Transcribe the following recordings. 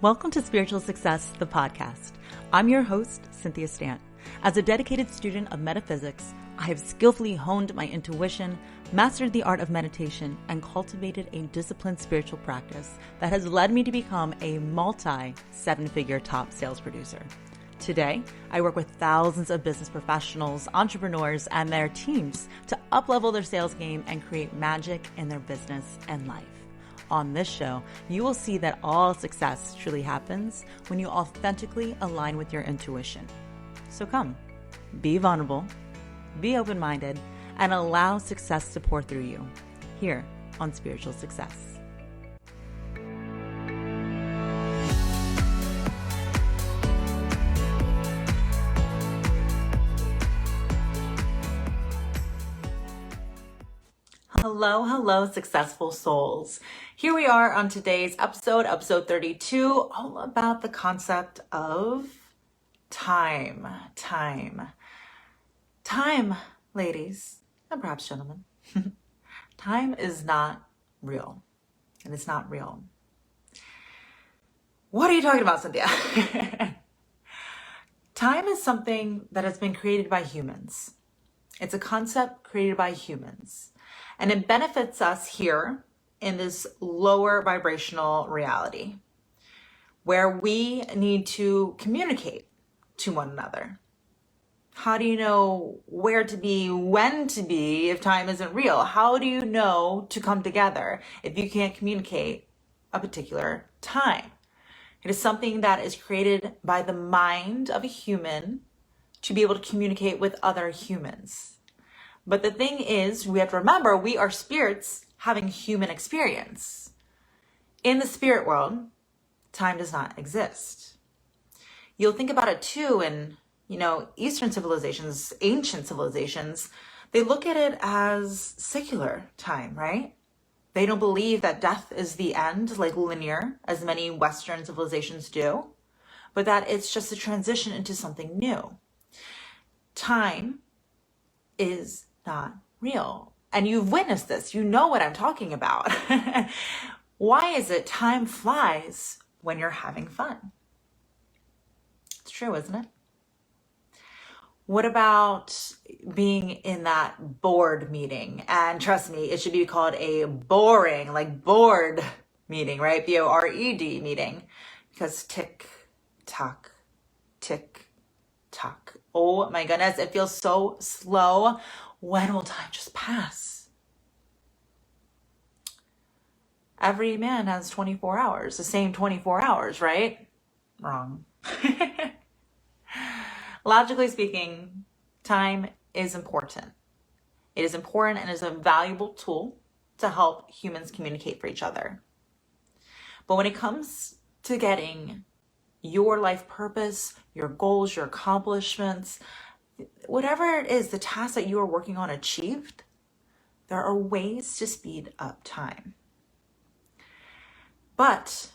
Welcome to Spiritual Success, the podcast. I'm your host, Cynthia Stant. As a dedicated student of metaphysics, I have skillfully honed my intuition, mastered the art of meditation, and cultivated a disciplined spiritual practice that has led me to become a multi-seven-figure top sales producer. Today, I work with thousands of business professionals, entrepreneurs, and their teams to up-level their sales game and create magic in their business and life. On this show, you will see that all success truly happens when you authentically align with your intuition. So come, be vulnerable, be open-minded, and allow success to pour through you here on Spiritual Success. Hello, successful souls. Here we are on today's episode 32, all about the concept of time. Time, ladies, and perhaps gentlemen. Time is not real. And it's not real. What are you talking about, Cynthia? Time is something that has been created by humans. It's a concept created by humans. And it benefits us here in this lower vibrational reality where we need to communicate to one another. How do you know where to be, when to be if time isn't real? How do you know to come together if you can't communicate a particular time? It is something that is created by the mind of a human to be able to communicate with other humans. But the thing is, we have to remember, we are spirits having human experience. In the spirit world, time does not exist. You'll think about it too in, Eastern civilizations, ancient civilizations, they look at it as secular time, right? They don't believe that death is the end, like linear, as many Western civilizations do, but that it's just a transition into something new. Time is not real. And you've witnessed this. You know what I'm talking about. Why is it time flies when you're having fun? It's true, isn't it? What about being in that board meeting? And trust me, it should be called a boring, board meeting, right? B-O-R-E-D meeting. Because tick, tock, tick, tock. Oh my goodness, it feels so slow. When will time just pass? Every man has 24 hours, the same 24 hours, right? Wrong. Logically speaking, time is important. It is important and is a valuable tool to help humans communicate for each other. But when it comes to getting your life purpose, your goals, your accomplishments, whatever it is, the task that you are working on achieved, there are ways to speed up time. But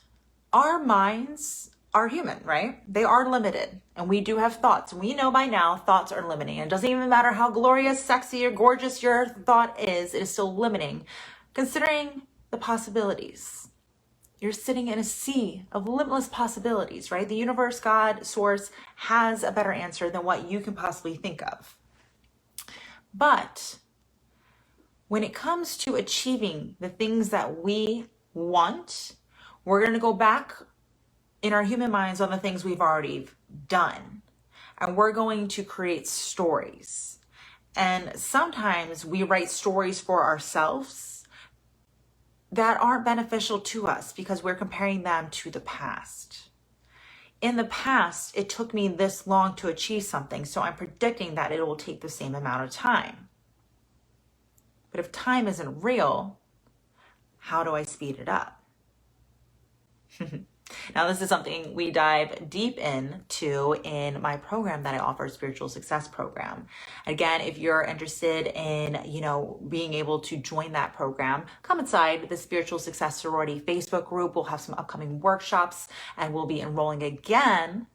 our minds are human, right? They are limited, and we do have thoughts. We know by now thoughts are limiting. It doesn't even matter how glorious, sexy, or gorgeous your thought is, it is still limiting, considering the possibilities. You're sitting in a sea of limitless possibilities, right? The universe, God, source has a better answer than what you can possibly think of. But when it comes to achieving the things that we want, we're going to go back in our human minds on the things we've already done. And we're going to create stories. And sometimes we write stories for ourselves that aren't beneficial to us because we're comparing them to the past. In the past, it took me this long to achieve something, so I'm predicting that it will take the same amount of time. But if time isn't real, how do I speed it up? Now, this is something we dive deep into in my program that I offer, Spiritual Success Program. Again, if you're interested in, being able to join that program, come inside the Spiritual Success Sorority Facebook group. We'll have some upcoming workshops and we'll be enrolling again.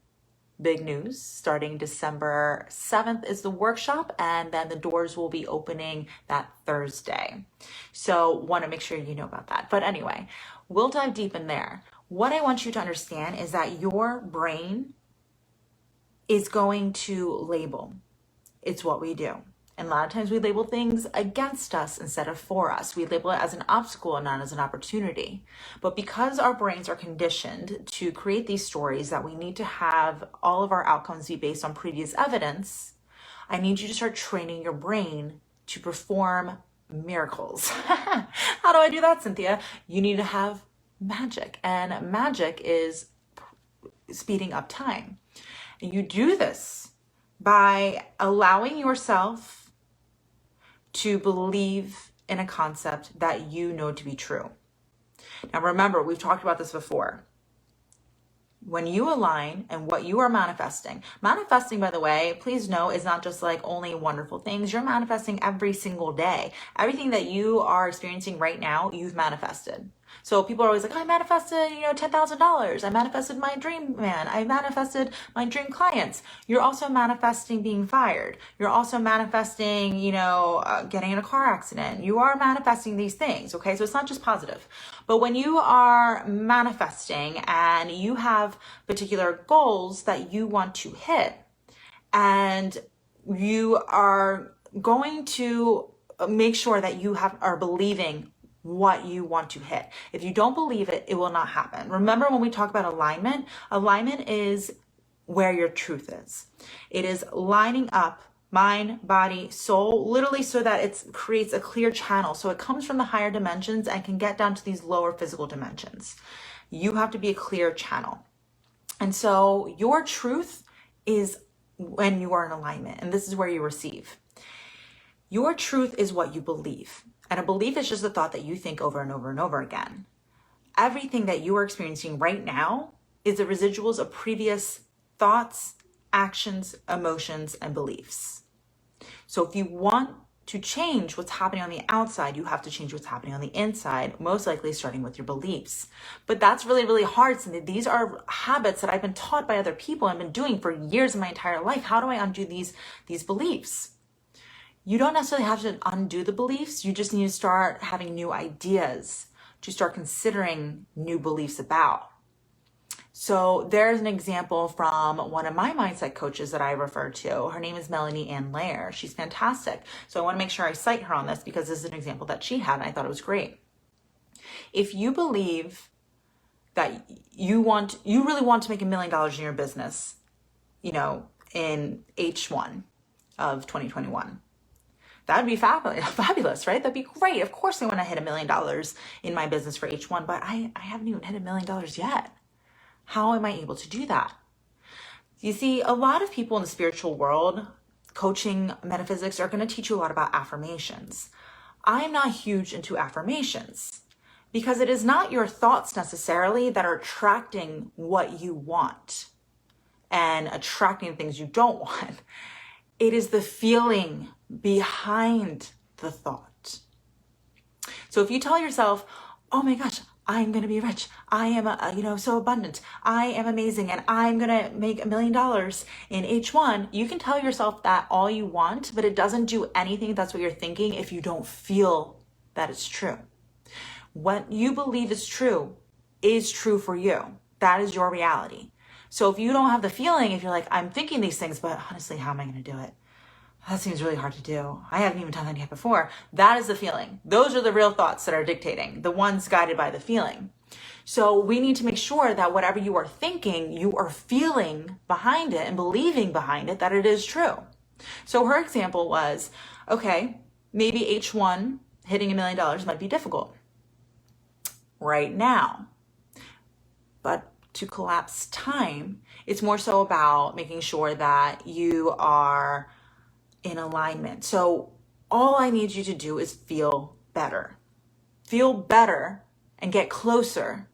Big news, starting December 7th is the workshop, and then the doors will be opening that Thursday. So want to make sure you know about that. But anyway, we'll dive deep in there. What I want you to understand is that your brain is going to label. It's what we do. And a lot of times we label things against us instead of for us. We label it as an obstacle and not as an opportunity. But because our brains are conditioned to create these stories that we need to have all of our outcomes be based on previous evidence, I need you to start training your brain to perform miracles. How do I do that, Cynthia? You need to have magic. And magic is speeding up time. And you do this by allowing yourself to believe in a concept that you know to be true. Now remember, we've talked about this before. When you align and what you are manifesting, by the way, please know, is not just like only wonderful things. You're manifesting every single day. Everything that you are experiencing right now, you've manifested. So people are always like, I manifested, $10,000. I manifested my dream man. I manifested my dream clients. You're also manifesting being fired. You're also manifesting, getting in a car accident. You are manifesting these things. Okay. So it's not just positive, but when you are manifesting and you have particular goals that you want to hit, and you are going to make sure that you are believing what you want to hit. If you don't believe it, it will not happen. Remember when we talk about alignment, alignment is where your truth is. It is lining up mind, body, soul, literally so that it creates a clear channel. So it comes from the higher dimensions and can get down to these lower physical dimensions. You have to be a clear channel. And so your truth is when you are in alignment, and this is where you receive. Your truth is what you believe. And a belief is just a thought that you think over and over and over again. Everything that you are experiencing right now is the residuals of previous thoughts, actions, emotions, and beliefs. So if you want to change what's happening on the outside, you have to change what's happening on the inside, most likely starting with your beliefs. But that's really, really hard. So these are habits that I've been taught by other people and been doing for years in my entire life. How do I undo these beliefs? You don't necessarily have to undo the beliefs. You just need to start having new ideas to start considering new beliefs about. So there's an example from one of my mindset coaches that I refer to. Her name is Melanie Ann Lair. She's fantastic. So I want to make sure I cite her on this because this is an example that she had and I thought it was great. If you believe that you really want to make $1 million in your business, in H1 of 2021, that'd be fabulous, right? That'd be great. Of course I want to hit $1 million in my business for H1, but I haven't even hit $1 million yet. How am I able to do that? You see, a lot of people in the spiritual world, coaching, metaphysics, are going to teach you a lot about affirmations. I'm not huge into affirmations because it is not your thoughts necessarily that are attracting what you want and attracting things you don't want. It is the feeling behind the thought. So if you tell yourself, oh my gosh, I'm going to be rich. I am, so abundant. I am amazing. And I'm going to make $1 million in H1. You can tell yourself that all you want, but it doesn't do anything. That's what you're thinking if you don't feel that it's true. What you believe is true for you. That is your reality. So if you don't have the feeling, if you're like, I'm thinking these things, but honestly, how am I going to do it? That seems really hard to do. I haven't even done that yet before. That is the feeling. Those are the real thoughts that are dictating, the ones guided by the feeling. So we need to make sure that whatever you are thinking, you are feeling behind it and believing behind it that it is true. So her example was, okay, maybe H1 hitting $1 million might be difficult right now. But to collapse time, it's more so about making sure that you are in alignment. So all I need you to do is feel better and get closer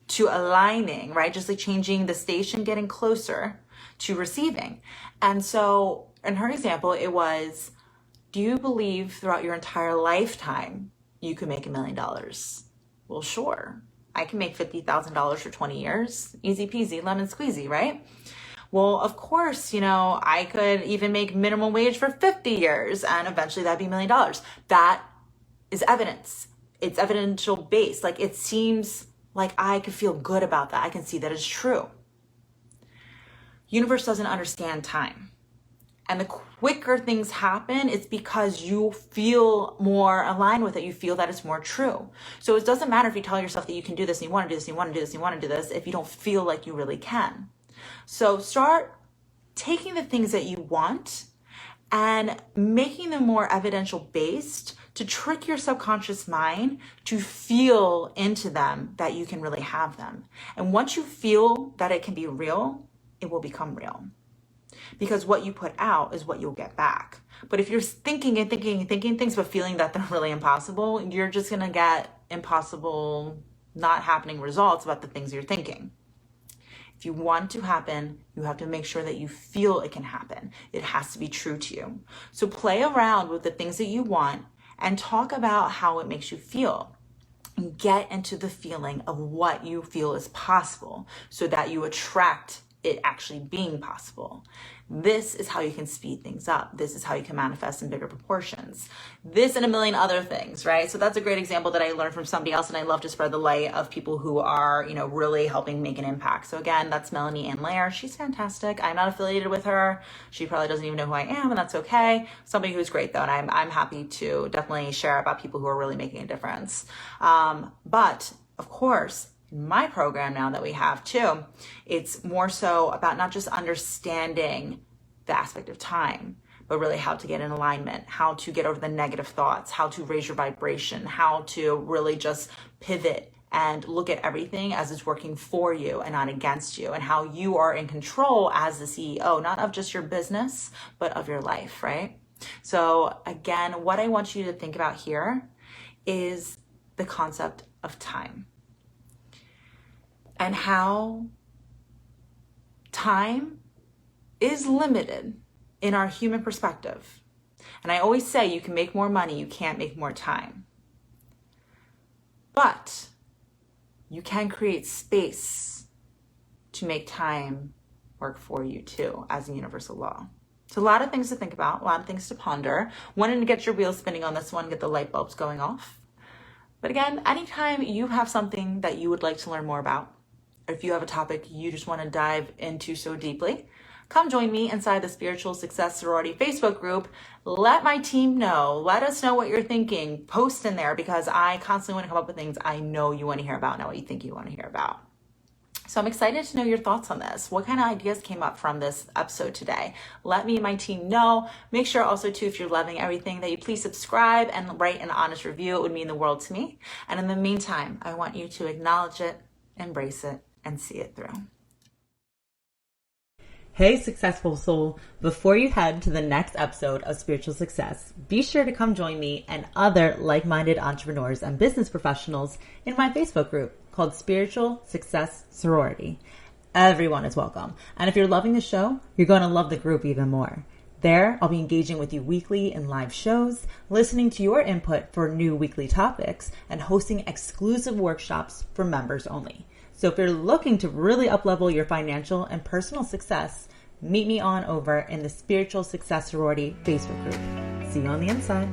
to aligning, right? Just like changing the station, getting closer to receiving. And so in her example, it was, do you believe throughout your entire lifetime you can make $1 million? Well, sure. I can make $50,000 for 20 years. Easy peasy, lemon squeezy, right? Well, of course, I could even make minimum wage for 50 years and eventually that'd be $1 million. That is evidence. It's evidential based. Like it seems like I can feel good about that. I can see that it's true. Universe doesn't understand time. And the quicker things happen, it's because you feel more aligned with it. You feel that it's more true. So it doesn't matter if you tell yourself that you can do this and you want to do this and you want to do this and you want to do this if you don't feel like you really can. So start taking the things that you want and making them more evidential based to trick your subconscious mind to feel into them that you can really have them. And once you feel that it can be real, it will become real. Because what you put out is what you'll get back. But if you're thinking and thinking and thinking things but feeling that they're really impossible, you're just going to get impossible, not happening results about the things you're thinking. If you want it to happen, you have to make sure that you feel it can happen. It has to be true to you. So play around with the things that you want and talk about how it makes you feel. And get into the feeling of what you feel is possible so that you attract it actually being possible. This is how you can speed things up. This is how you can manifest in bigger proportions. This and a million other things, right? So that's a great example that I learned from somebody else, and I love to spread the light of people who are, really helping make an impact. So again, that's Melanie Ann Lair. She's fantastic. I'm not affiliated with her. She probably doesn't even know who I am, and that's okay. Somebody who's great though, and I'm happy to definitely share about people who are really making a difference. But of course, my program now that we have too, it's more so about not just understanding the aspect of time, but really how to get in alignment, how to get over the negative thoughts, how to raise your vibration, how to really just pivot and look at everything as it's working for you and not against you, and how you are in control as the CEO, not of just your business, but of your life, right? So again, what I want you to think about here is the concept of time. And how time is limited in our human perspective. And I always say you can make more money, you can't make more time. But you can create space to make time work for you too, as a universal law. So a lot of things to think about, a lot of things to ponder. Wanting to get your wheels spinning on this one, get the light bulbs going off. But again, anytime you have something that you would like to learn more about, if you have a topic you just want to dive into so deeply, come join me inside the Spiritual Success Sorority Facebook group. Let my team know. Let us know what you're thinking. Post in there, because I constantly want to come up with things I know you want to hear about, not what you think you want to hear about. So I'm excited to know your thoughts on this. What kind of ideas came up from this episode today? Let me and my team know. Make sure also too, if you're loving everything, that you please subscribe and write an honest review. It would mean the world to me. And in the meantime, I want you to acknowledge it, embrace it, and see it through. Hey, successful soul. Before you head to the next episode of Spiritual Success, be sure to come join me and other like-minded entrepreneurs and business professionals in my Facebook group called Spiritual Success Sorority. Everyone is welcome. And if you're loving the show, you're going to love the group even more. There, I'll be engaging with you weekly in live shows, listening to your input for new weekly topics, and hosting exclusive workshops for members only. So if you're looking to really uplevel your financial and personal success, meet me on over in the Spiritual Success Sorority Facebook group. See you on the inside.